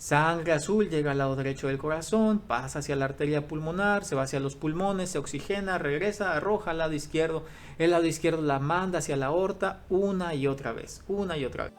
Sangre azul llega al lado derecho del corazón, pasa hacia la arteria pulmonar, se va hacia los pulmones, se oxigena, regresa roja al lado izquierdo. El lado izquierdo la manda hacia la aorta una y otra vez, una y otra vez.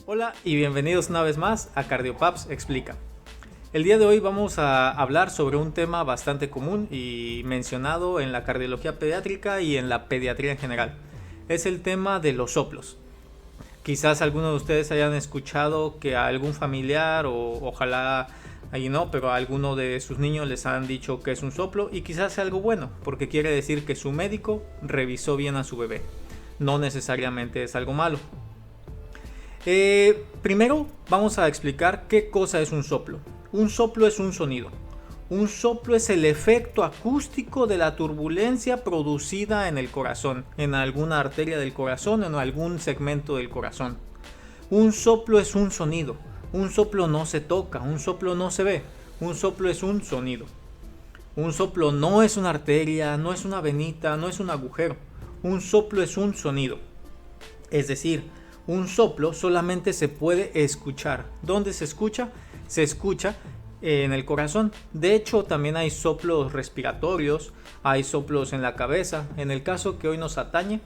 Hola y bienvenidos una vez más a CardioPaps Explica. El día de hoy vamos a hablar sobre un tema bastante común y mencionado en la cardiología pediátrica y en la pediatría en general. Es el tema de los soplos. Quizás algunos de ustedes hayan escuchado que a algún familiar o ojalá ahí no, pero a alguno de sus niños les han dicho que es un soplo y quizás sea algo bueno, porque quiere decir que su médico revisó bien a su bebé. No necesariamente es algo malo. Primero vamos a explicar qué cosa es un soplo. Un soplo es un sonido. Un soplo es el efecto acústico de la turbulencia producida en el corazón, en alguna arteria del corazón, en algún segmento del corazón. Un soplo es un sonido. Un soplo no se toca, un soplo no se ve. Un soplo es un sonido. Un soplo no es una arteria, no es una venita, no es un agujero. Un soplo es un sonido. Es decir, un soplo solamente se puede escuchar. ¿Dónde se escucha? Se escucha en el corazón. De hecho, también hay soplos respiratorios, hay soplos en la cabeza. En el caso que hoy nos atañe,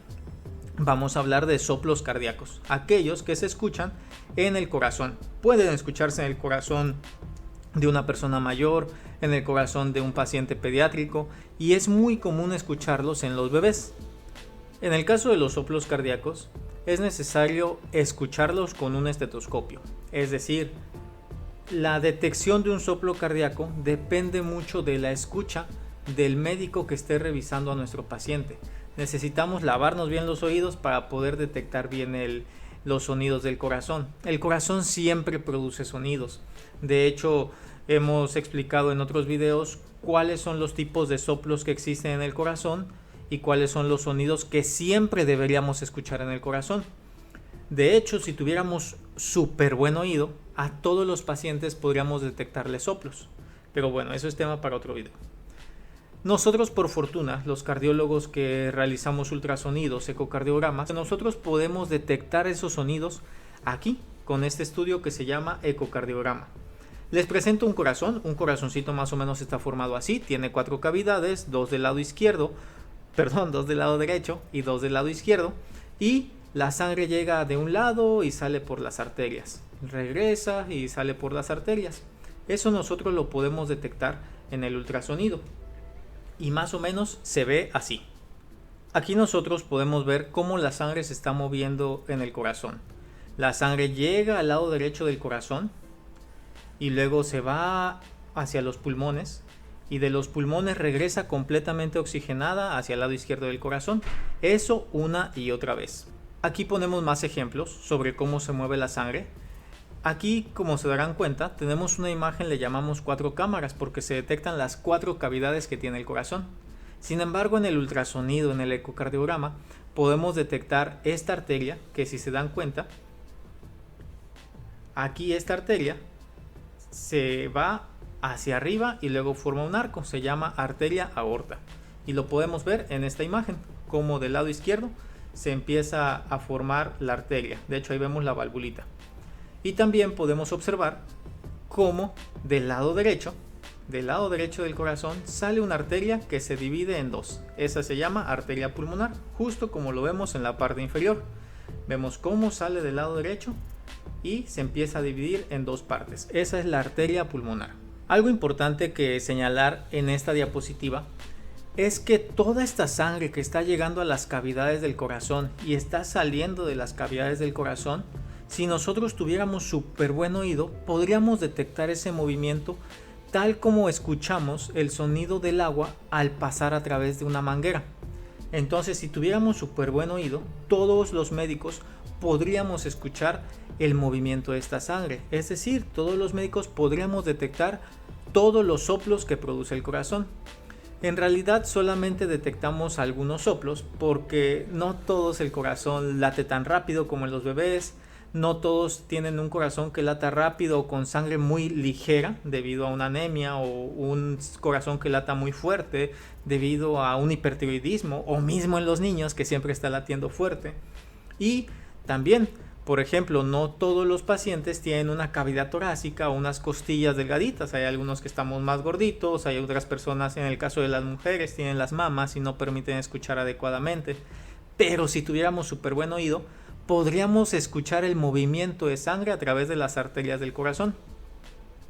vamos a hablar de soplos cardíacos, aquellos que se escuchan en el corazón. Pueden escucharse en el corazón de una persona mayor, en el corazón de un paciente pediátrico, y es muy común escucharlos en los bebés. En el caso de los soplos cardíacos, es necesario escucharlos con un estetoscopio, es decir, la detección de un soplo cardíaco depende mucho de la escucha del médico que esté revisando a nuestro paciente. Necesitamos lavarnos bien los oídos para poder detectar bien los sonidos del corazón. El corazón siempre produce sonidos. De hecho, hemos explicado en otros videos cuáles son los tipos de soplos que existen en el corazón y cuáles son los sonidos que siempre deberíamos escuchar en el corazón. De hecho, si tuviéramos súper buen oído, a todos los pacientes podríamos detectarles soplos. Pero bueno, eso es tema para otro video. Nosotros, por fortuna, los cardiólogos que realizamos ultrasonidos, ecocardiogramas, nosotros podemos detectar esos sonidos aquí, con este estudio que se llama ecocardiograma. Les presento un corazón. Un corazoncito más o menos está formado así. Tiene 4 cavidades, 2 del lado izquierdo, 2 del lado derecho y 2 del lado izquierdo. Y la sangre llega de un lado y sale por las arterias. Regresa y sale por las arterias. Eso nosotros lo podemos detectar en el ultrasonido. Y más o menos se ve así. Aquí nosotros podemos ver cómo la sangre se está moviendo en el corazón. La sangre llega al lado derecho del corazón y luego se va hacia los pulmones. Y de los pulmones regresa completamente oxigenada hacia el lado izquierdo del corazón. Eso una y otra vez. Aquí ponemos más ejemplos sobre cómo se mueve la sangre. Aquí, como se darán cuenta, tenemos una imagen, le llamamos 4 cámaras porque se detectan las 4 cavidades que tiene el corazón. Sin embargo, en el ultrasonido, en el ecocardiograma, podemos detectar esta arteria, que si se dan cuenta, aquí esta arteria se va hacia arriba y luego forma un arco, se llama arteria aorta. Y lo podemos ver en esta imagen, como del lado izquierdo se empieza a formar la arteria. De hecho, ahí vemos la valvulita. Y también podemos observar cómo del lado derecho del corazón sale una arteria que se divide en dos. Esa se llama arteria pulmonar, justo como lo vemos en la parte inferior. Vemos cómo sale del lado derecho y se empieza a dividir en dos partes. Esa es la arteria pulmonar. Algo importante que señalar en esta diapositiva es que toda esta sangre que está llegando a las cavidades del corazón y está saliendo de las cavidades del corazón, si nosotros tuviéramos súper buen oído, podríamos detectar ese movimiento tal como escuchamos el sonido del agua al pasar a través de una manguera. Entonces, si tuviéramos súper buen oído, todos los médicos podríamos escuchar el movimiento de esta sangre. Es decir, todos los médicos podríamos detectar todos los soplos que produce el corazón. En realidad solamente detectamos algunos soplos porque no todos el corazón late tan rápido como en los bebés, no todos tienen un corazón que lata rápido o con sangre muy ligera debido a una anemia o un corazón que lata muy fuerte debido a un hipertiroidismo o mismo en los niños que siempre está latiendo fuerte. Y También, por ejemplo, no todos los pacientes tienen una cavidad torácica o unas costillas delgaditas. Hay algunos que estamos más gorditos, hay otras personas, en el caso de las mujeres, tienen las mamas y no permiten escuchar adecuadamente. Pero si tuviéramos súper buen oído, podríamos escuchar el movimiento de sangre a través de las arterias del corazón.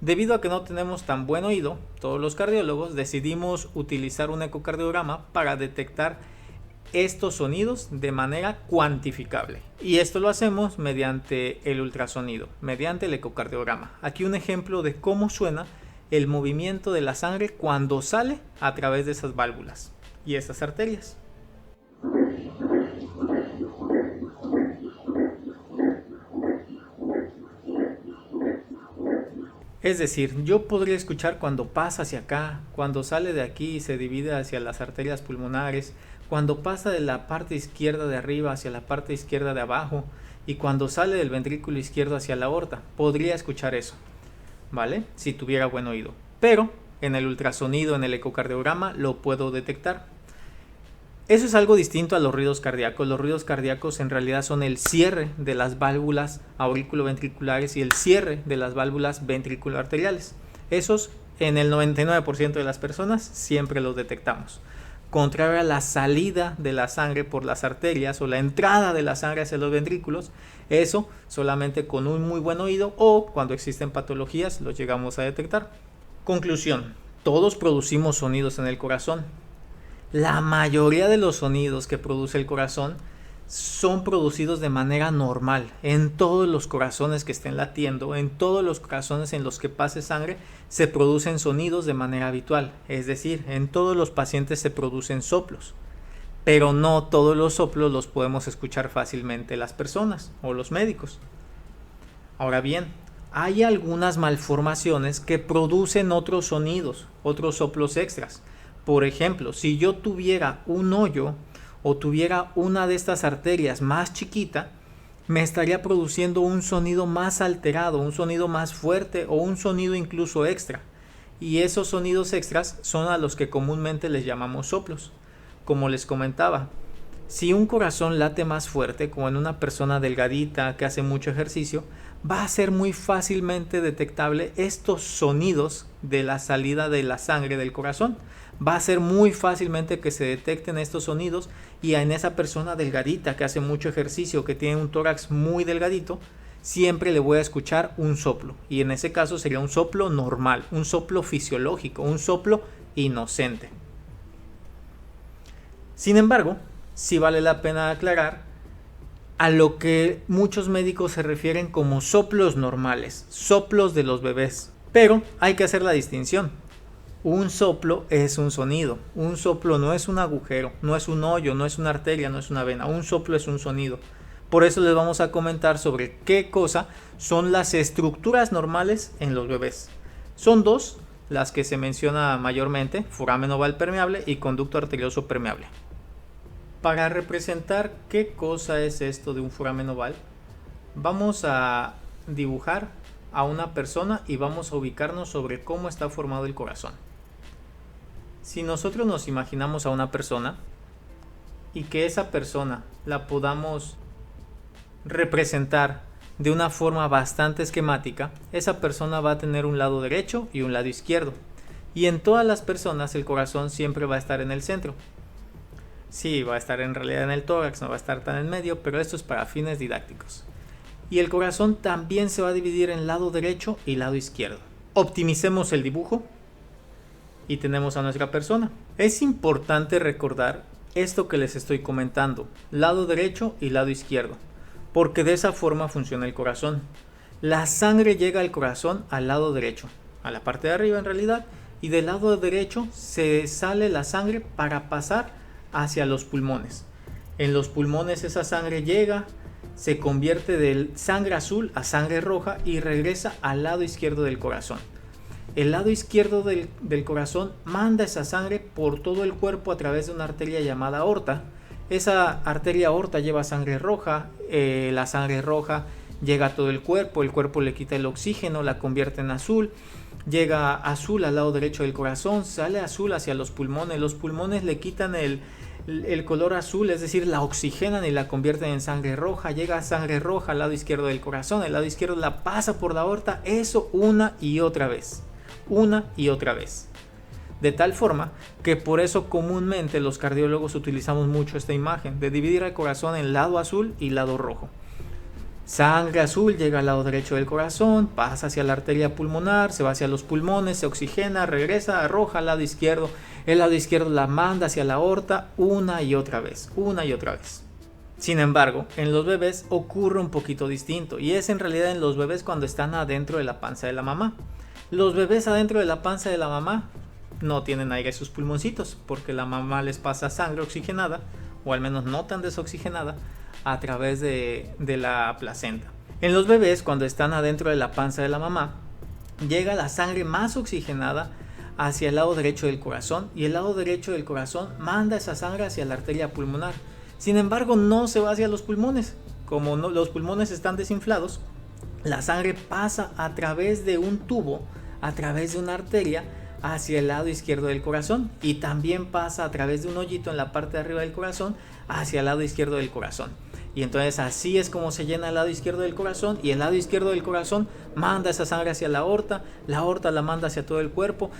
Debido a que no tenemos tan buen oído, todos los cardiólogos decidimos utilizar un ecocardiograma para detectar estos sonidos de manera cuantificable. Y esto lo hacemos mediante el ultrasonido, mediante el ecocardiograma. Aquí un ejemplo de cómo suena el movimiento de la sangre cuando sale a través de esas válvulas y esas arterias. Es decir, yo podría escuchar cuando pasa hacia acá, cuando sale de aquí y se divide hacia las arterias pulmonares, cuando pasa de la parte izquierda de arriba hacia la parte izquierda de abajo y cuando sale del ventrículo izquierdo hacia la aorta. Podría escuchar eso, ¿vale? Si tuviera buen oído. Pero en el ultrasonido, en el ecocardiograma, lo puedo detectar. Eso es algo distinto a los ruidos cardíacos. Los ruidos cardíacos en realidad son el cierre de las válvulas auriculoventriculares y el cierre de las válvulas ventriculoarteriales. Esos en el 99% de las personas siempre los detectamos. Contrario a la salida de la sangre por las arterias o la entrada de la sangre hacia los ventrículos, eso solamente con un muy buen oído o cuando existen patologías los llegamos a detectar. Conclusión: todos producimos sonidos en el corazón. La mayoría de los sonidos que produce el corazón son producidos de manera normal. En todos los corazones que estén latiendo, en todos los corazones en los que pase sangre, se producen sonidos de manera habitual. Es decir, en todos los pacientes se producen soplos. Pero no todos los soplos los podemos escuchar fácilmente las personas o los médicos. Ahora bien, hay algunas malformaciones que producen otros sonidos, otros soplos extras. Por ejemplo, si yo tuviera un hoyo o tuviera una de estas arterias más chiquita, me estaría produciendo un sonido más alterado, un sonido más fuerte o un sonido incluso extra. Y esos sonidos extras son a los que comúnmente les llamamos soplos. Como les comentaba, si un corazón late más fuerte, como en una persona delgadita que hace mucho ejercicio, va a ser muy fácilmente detectable estos sonidos de la salida de la sangre del corazón. Va a ser muy fácilmente que se detecten estos sonidos y en esa persona delgadita que hace mucho ejercicio, que tiene un tórax muy delgadito, siempre le voy a escuchar un soplo. Y en ese caso sería un soplo normal, un soplo fisiológico, un soplo inocente. Sin embargo, sí vale la pena aclarar a lo que muchos médicos se refieren como soplos normales, soplos de los bebés. Pero hay que hacer la distinción. Un soplo es un sonido. Un soplo no es un agujero, no es un hoyo, no es una arteria, no es una vena. Un soplo es un sonido. Por eso les vamos a comentar sobre qué cosa son las estructuras normales en los bebés. Son dos las que se menciona mayormente: foramen oval permeable y conducto arterioso permeable. Para representar qué cosa es esto de un foramen oval, vamos a dibujar a una persona y vamos a ubicarnos sobre cómo está formado el corazón. Si nosotros nos imaginamos a una persona y que esa persona la podamos representar de una forma bastante esquemática, esa persona va a tener un lado derecho y un lado izquierdo. Y en todas las personas el corazón siempre va a estar en el centro. Sí, va a estar en realidad en el tórax, no va a estar tan en medio, pero esto es para fines didácticos. Y el corazón también se va a dividir en lado derecho y lado izquierdo. Optimicemos el dibujo y tenemos a nuestra persona. Es importante recordar esto que les estoy comentando: lado derecho y lado izquierdo, porque de esa forma funciona el corazón. La sangre llega al corazón al lado derecho, a la parte de arriba en realidad, y del lado derecho se sale la sangre para pasar hacia los pulmones. En los pulmones esa sangre llega, se convierte de sangre azul a sangre roja y regresa al lado izquierdo del corazón. El lado izquierdo del corazón manda esa sangre por todo el cuerpo a través de una arteria llamada aorta. Esa arteria aorta lleva sangre roja, la sangre roja llega a todo el cuerpo le quita el oxígeno, la convierte en azul, llega azul al lado derecho del corazón, sale azul hacia los pulmones le quitan el color azul, es decir, la oxigenan y la convierten en sangre roja, llega a sangre roja al lado izquierdo del corazón, el lado izquierdo la pasa por la aorta, eso una y otra vez, de tal forma que por eso comúnmente los cardiólogos utilizamos mucho esta imagen de dividir el corazón en lado azul y lado rojo. Sangre azul llega al lado derecho del corazón, pasa hacia la arteria pulmonar, se va hacia los pulmones, se oxigena, regresa a roja al lado izquierdo. El lado izquierdo la manda hacia la aorta una y otra vez. Sin embargo, en los bebés ocurre un poquito distinto, y es en realidad en los bebés cuando están adentro de la panza de la mamá. Los bebés adentro de la panza de la mamá no tienen aire en sus pulmoncitos, porque la mamá les pasa sangre oxigenada, o al menos no tan desoxigenada, a través de la placenta. En los bebés, cuando están adentro de la panza de la mamá, llega la sangre más oxigenada hacia el lado derecho del corazón, y el lado derecho del corazón manda esa sangre hacia la arteria pulmonar. Sin embargo, no se va hacia los pulmones. Como los pulmones están desinflados, la sangre pasa a través de un tubo, a través de una arteria, hacia el lado izquierdo del corazón, y también pasa a través de un hoyito en la parte de arriba del corazón hacia el lado izquierdo del corazón. Y entonces así es como se llena el lado izquierdo del corazón, y el lado izquierdo del corazón manda esa sangre hacia la aorta la manda hacia todo el cuerpo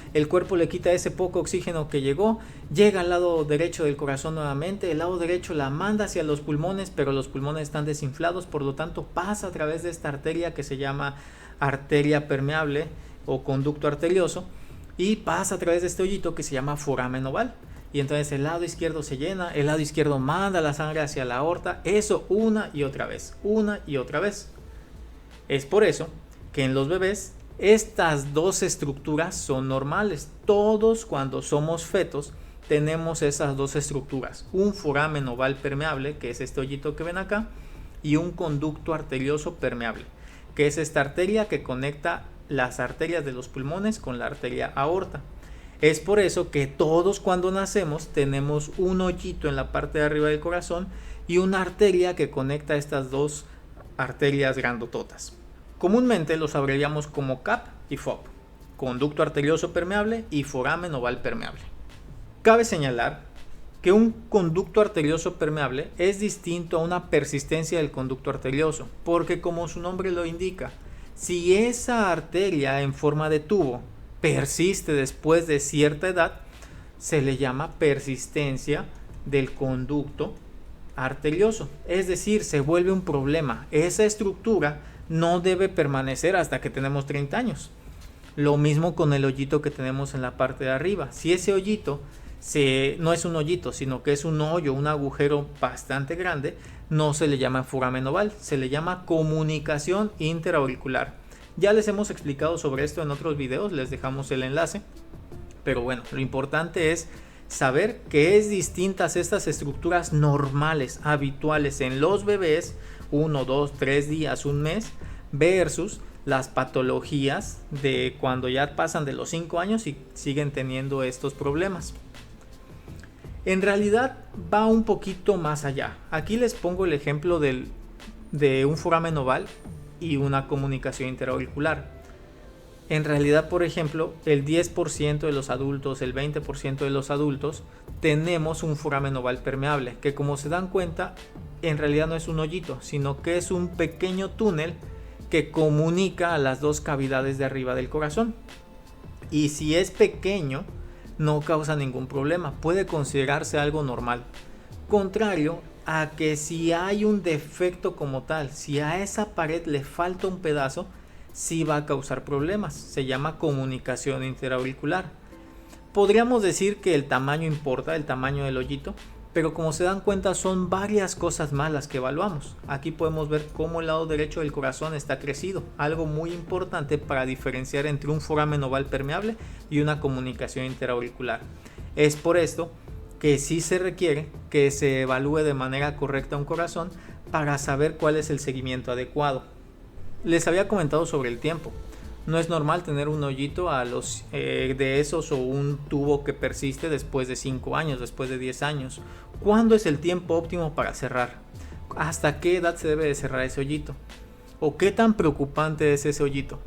le quita ese poco oxígeno que llegó, llega al lado derecho del corazón nuevamente, el lado derecho la manda hacia los pulmones, pero los pulmones están desinflados, por lo tanto pasa a través de esta arteria que se llama arteria permeable o conducto arterioso, y pasa a través de este hoyito que se llama foramen oval. Y entonces el lado izquierdo se llena, el lado izquierdo manda la sangre hacia la aorta, eso una y otra vez. Es por eso que en los bebés estas dos estructuras son normales. Todos cuando somos fetos tenemos esas dos estructuras, un foramen oval permeable, que es este hoyito que ven acá, y un conducto arterioso permeable, que es esta arteria que conecta las arterias de los pulmones con la arteria aorta. Es por eso que todos cuando nacemos tenemos un hoyito en la parte de arriba del corazón y una arteria que conecta estas dos arterias grandototas. Comúnmente los abreviamos como CAP y FOP, conducto arterioso permeable y foramen oval permeable. Cabe señalar que un conducto arterioso permeable es distinto a una persistencia del conducto arterioso, porque como su nombre lo indica, si esa arteria en forma de tubo persiste después de cierta edad, se le llama persistencia del conducto arterioso, es decir, se vuelve un problema. Esa estructura no debe permanecer hasta que tenemos 30 años. Lo mismo con el hoyito que tenemos en la parte de arriba. Si ese hoyito no es un hoyito, sino que es un hoyo, un agujero bastante grande, no se le llama foramen oval, se le llama comunicación interauricular. Ya les hemos explicado sobre esto en otros videos, les dejamos el enlace. Pero bueno, lo importante es saber que es distintas estas estructuras normales, habituales en los bebés, 1, 2, 3 días, un mes, versus las patologías de cuando ya pasan de los 5 años y siguen teniendo estos problemas. En realidad va un poquito más allá. Aquí les pongo el ejemplo de un foramen oval y una comunicación interauricular. En realidad, por ejemplo, el 10% de los adultos, el 20% de los adultos tenemos un foramen oval permeable, que como se dan cuenta, en realidad no es un hoyito, sino que es un pequeño túnel que comunica a las dos cavidades de arriba del corazón. Y si es pequeño, no causa ningún problema, puede considerarse algo normal. Contrario a que si hay un defecto como tal, si a esa pared le falta un pedazo, sí va a causar problemas. Se llama comunicación interauricular. Podríamos decir que el tamaño importa, el tamaño del hoyito, pero como se dan cuenta son varias cosas más las que evaluamos. Aquí podemos ver cómo el lado derecho del corazón está crecido, algo muy importante para diferenciar entre un foramen oval permeable y una comunicación interauricular. Es por esto que sí se requiere que se evalúe de manera correcta un corazón para saber cuál es el seguimiento adecuado. Les había comentado sobre el tiempo. No es normal tener un hoyito de esos o un tubo que persiste después de 5 años, después de 10 años. ¿Cuándo es el tiempo óptimo para cerrar? ¿Hasta qué edad se debe de cerrar ese hoyito? ¿O qué tan preocupante es ese hoyito?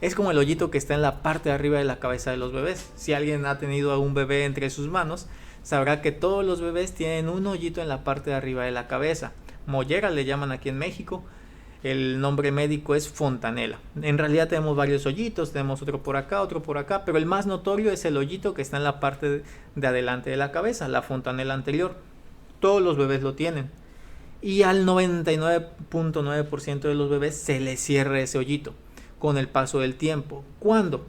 Es como el hoyito que está en la parte de arriba de la cabeza de los bebés. Si alguien ha tenido a un bebé entre sus manos, sabrá que todos los bebés tienen un hoyito en la parte de arriba de la cabeza. Mollera le llaman aquí en México. El nombre médico es fontanela. En realidad tenemos varios hoyitos, tenemos otro por acá, pero el más notorio es el hoyito que está en la parte de adelante de la cabeza, la fontanela anterior. Todos los bebés lo tienen. Y al 99.9% de los bebés se les cierra ese hoyito con el paso del tiempo. ¿Cuándo?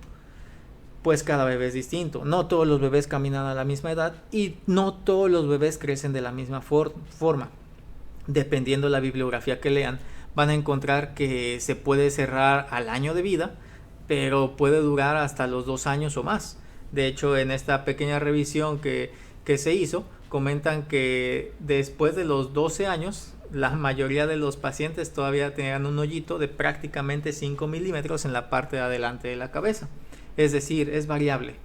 Pues cada bebé es distinto. No todos los bebés caminan a la misma edad y no todos los bebés crecen de la misma forma. Dependiendo de la bibliografía que lean, van a encontrar que se puede cerrar al año de vida, pero puede durar hasta los 2 años o más. De hecho, en esta pequeña revisión que se hizo, comentan que después de los 12 años, la mayoría de los pacientes todavía tenían un hoyito de prácticamente 5 milímetros en la parte de adelante de la cabeza. Es decir, es variable.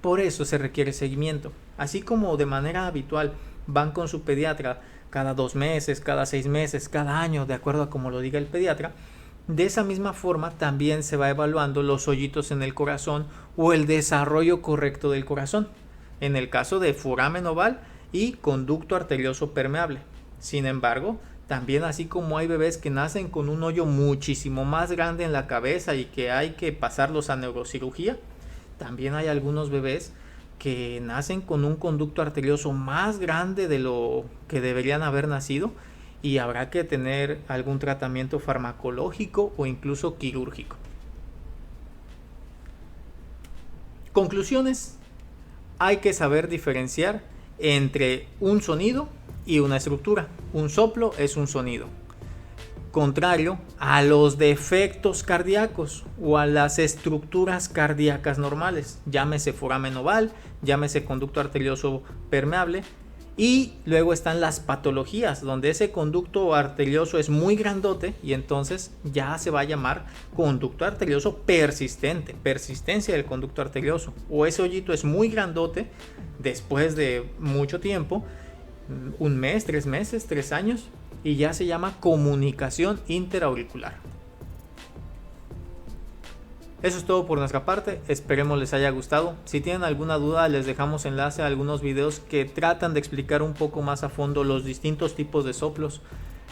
Por eso se requiere seguimiento. Así como de manera habitual van con su pediatra cada 2 meses, cada 6 meses, cada año, de acuerdo a como lo diga el pediatra, de esa misma forma también se va evaluando los hoyitos en el corazón o el desarrollo correcto del corazón, en el caso de foramen oval y conducto arterioso permeable. Sin embargo, también así como hay bebés que nacen con un hoyo muchísimo más grande en la cabeza y que hay que pasarlos a neurocirugía, también hay algunos bebés que nacen con un conducto arterioso más grande de lo que deberían haber nacido y habrá que tener algún tratamiento farmacológico o incluso quirúrgico. Conclusiones: hay que saber diferenciar entre un sonido y una estructura. Un soplo es un sonido, contrario a los defectos cardíacos o a las estructuras cardíacas normales, llámese foramen oval, llámese conducto arterioso permeable. Y luego están las patologías, donde ese conducto arterioso es muy grandote y entonces ya se va a llamar conducto arterioso persistente, persistencia del conducto arterioso. O ese hoyito es muy grandote después de mucho tiempo, 1 mes, 3 meses, 3 años, y ya se llama comunicación interauricular. Eso es todo por nuestra parte, esperemos les haya gustado. Si tienen alguna duda, les dejamos enlace a algunos videos que tratan de explicar un poco más a fondo los distintos tipos de soplos,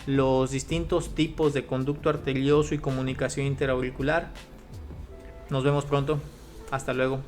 los distintos tipos de conducto arterioso y comunicación interauricular. Nos vemos pronto, hasta luego.